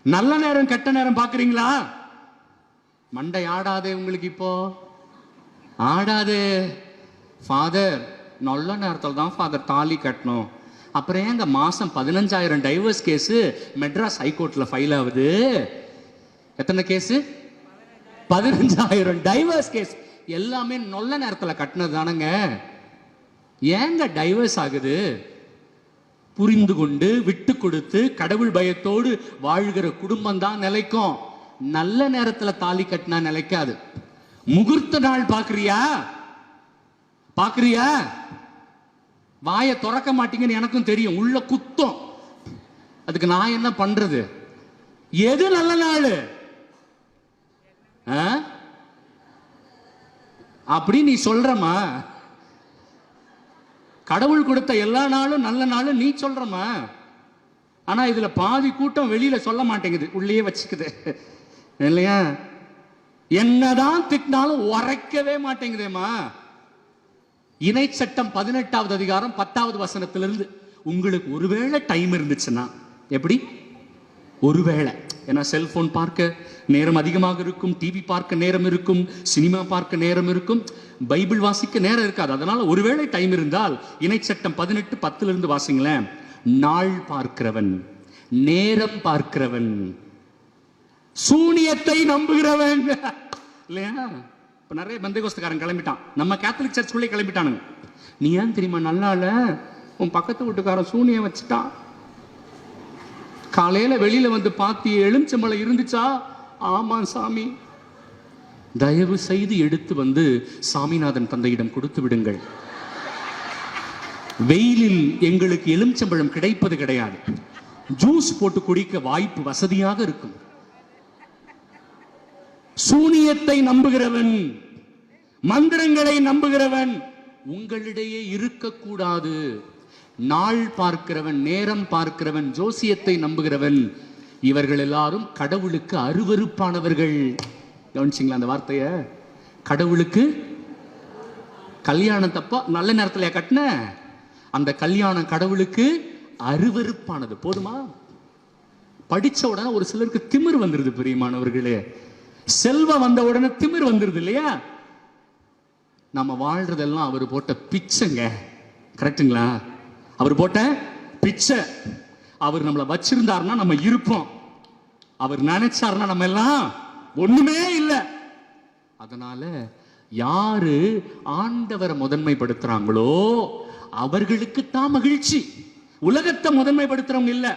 நல்ல நேரம் கெட்ட நேரம் பாக்குறீங்களா? மண்டை ஆடாதே உங்களுக்கு, இப்போ ஆடாதே. ஃபாதர் நல்ல நேரத்தில் தான் ஃபாதர் தாலி கட்டணும். அப்புறம் ஏங்க மாசம் 15,000 டைவர்ஸ் கேஸ் மெட்ராஸ் ஹைகோர்ட்ல ஃபைல் ஆகுது? எத்தனை கேஸ்? 15,000 divorce case. எல்லாமே நல்ல நேரத்தில் கட்டினது தானங்க. ஏங்க டைவர்ஸ் ஆகுது? புரிந்து கொண்டு விட்டு கொடுத்து கடவுள் பயத்தோடு வாழ்கிற குடும்பம் தான் நிலைக்கும். நல்ல நேரத்தில் தாலி கட்டினா நிலைக்காது. முகூர்த்த நாள் பாக்குறியா? பாக்குறியா? வாயை திறக்க மாட்டீங்கன்னு எனக்கும் தெரியும், உள்ள குத்தம். அதுக்கு நான் என்ன பண்றது? எது நல்ல நாள் அப்படி நீ சொல்றமா? கடவுள் கொடுத்த எல்லா நாளும் நல்ல நாளும் நீ சொல்றமா? ஆனா இதுல பாதி கூட்டம் வெளியில சொல்ல மாட்டேங்குது, உள்ளே வச்சுக்குது இல்லையா? என்னதான் திட்டினாலும் உரைக்கவே மாட்டேங்குதேமா. இணை சட்டம் 18வது அதிகாரம் 10வது வசனத்திலிருந்து உங்களுக்கு ஒருவேளை டைம் இருந்துச்சுன்னா, எப்படி ஒருவேளை, ஏன்னா செல்போன் பார்க்க நேரம் அதிகமாக இருக்கும், டிவி பார்க்க நேரம் இருக்கும், சினிமா பார்க்க நேரம் இருக்கும், பைபிள் வாசிக்க நேரம் இருக்காது. அதனால ஒருவேளை டைம் இருந்தால் இணை சட்டம் 18:10 வாசிங்களேன். நாள் பார்க்கிறவன், நேரம் பார்க்கிறவன், சூனியத்தை நம்புகிறவன் இல்லையா? இப்ப நிறைய பெந்தேகோஸ்தக்காரன் கிளம்பிட்டான், நம்ம கேத்தலிக் சர்ச்சுக்குள்ளே கிளம்பிட்டானுங்க. நீ ஏன் தெரியுமா? நல்லால உன் பக்கத்து வீட்டுக்காரன் சூனியம் வச்சுட்டான். காலையில வெளியில வந்து பார்த்து எலுமிச்சம்பழம் இருந்துச்சா? ஆமா சாமி. தயவு செய்து எடுத்து வந்து சாமிநாதன் தந்தையிடம் கொடுத்து விடுங்கள். வெயிலில் எங்களுக்கு எலுமிச்சம்பழம் கிடைப்பது கிடையாது. ஜூஸ் போட்டு குடிக்க வாய்ப்பு வசதியாக இருக்கும். சூனியத்தை நம்புகிறவன், மந்திரங்களை நம்புகிறவன் உங்களிடையே இருக்கக்கூடாது. நாள் பார்க்கிறவன், நேரம் பார்க்கிறவன், ஜோசியத்தை நம்புகிறவன், இவர்கள் எல்லாரும் கடவுளுக்கு அருவருப்பானவர்கள். கவனிச்சிங்களா அந்த வார்த்தைய? கடவுளுக்கு கல்யாணம் தப்பா நல்ல நேரத்தில் கட்டின அந்த கல்யாணம் கடவுளுக்கு அருவருப்பானது. போதுமா? படிச்ச உடனே ஒரு சிலருக்கு திமிர் வந்துருது பிரியமானவர்களே. செல்வம் வந்த உடனே திமிர் வந்துருது இல்லையா? நம்ம வாழ்றதெல்லாம் அவர் போட்ட பிச்சைங்க. கரெக்டுங்களா? அவர் போட்ட பிச்சை. அவர் நம்மளை வச்சிருந்தாருன்னா நம்ம இருப்போம், அவர் நினைச்சாருன்னா நம்ம எல்லாம் ஒண்ணுமே இல்லை. அதனால யாரு ஆண்டவரை முதன்மைப்படுத்துறாங்களோ அவர்களுக்கு தான் மகிழ்ச்சி. உலகத்தை முதன்மைப்படுத்துறவங்க இல்ல.